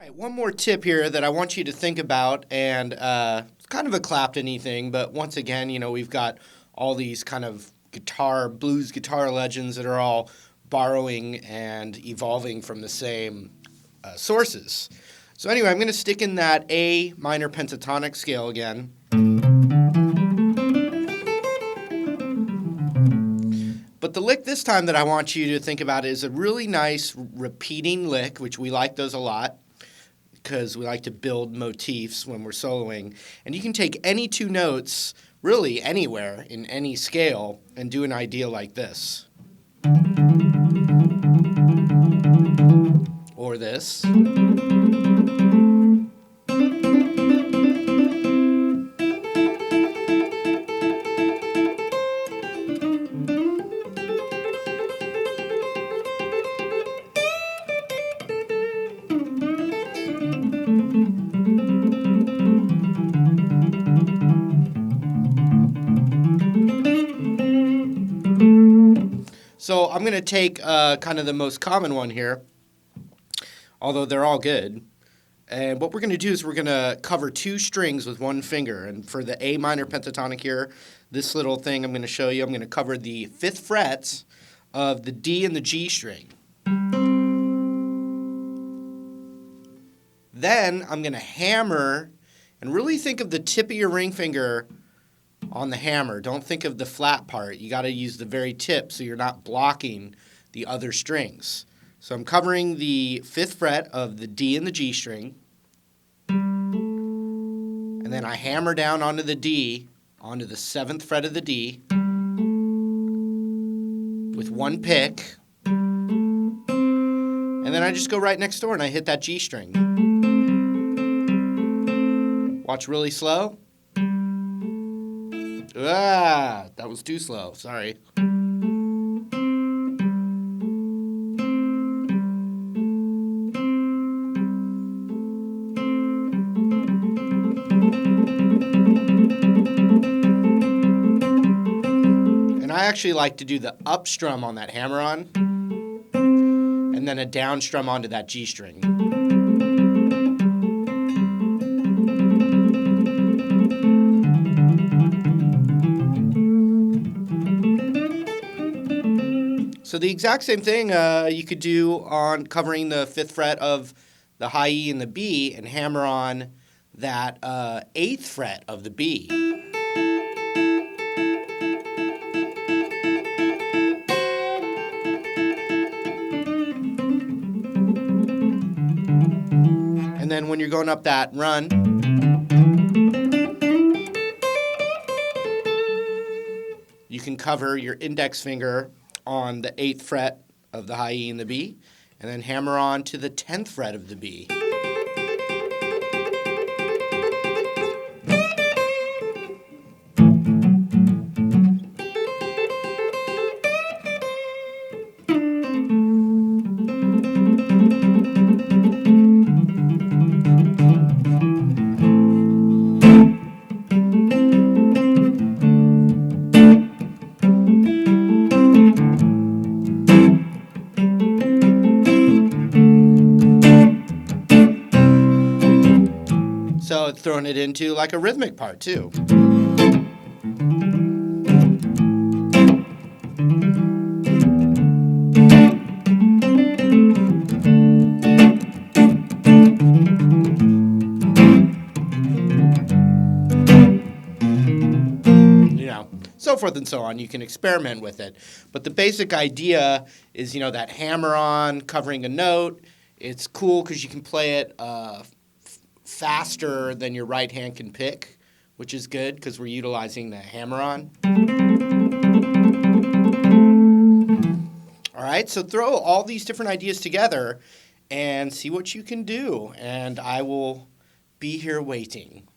All right, one more tip here that I want you to think about, and it's kind of a Clapton-y thing, but once again, we've got all these kind of blues guitar legends that are all borrowing and evolving from the same sources. So anyway, I'm going to stick in that A minor pentatonic scale again. But the lick this time that I want you to think about is a really nice repeating lick, which we like those a lot because we like to build motifs when we're soloing. And you can take any two notes really anywhere in any scale and do an idea like this. Or this. So I'm going to take kind of the most common one here, although they're all good. And what we're going to do is we're going to cover two strings with one finger. And for the A minor pentatonic here, this little thing I'm going to show you, I'm going to cover the 5th fret of the D and the G string. Then I'm going to hammer and really think of the tip of your ring finger on the hammer. Don't think of the flat part. You got to use the very tip so you're not blocking the other strings. So I'm covering the 5th fret of the D and the G string. And then I hammer down onto the D, onto the 7th fret of the D with one pick. And then I just go right next door and I hit that G string. Watch really slow. That was too slow. Sorry. And I actually like to do the up strum on that hammer-on, and then a down strum onto that G string. So the exact same thing you could do on covering the 5th fret of the high E and the B and hammer on that 8th fret of the B. And then when you're going up that run, you can cover your index finger on the 8th fret of the high E and the B, and then hammer on to the 10th fret of the B. So it's throwing it into like a rhythmic part too. So forth and so on. You can experiment with it. But the basic idea is, that hammer-on, covering a note. It's cool because you can play it faster than your right hand can pick, which is good because we're utilizing the hammer-on. All right, so throw all these different ideas together and see what you can do. And I will be here waiting.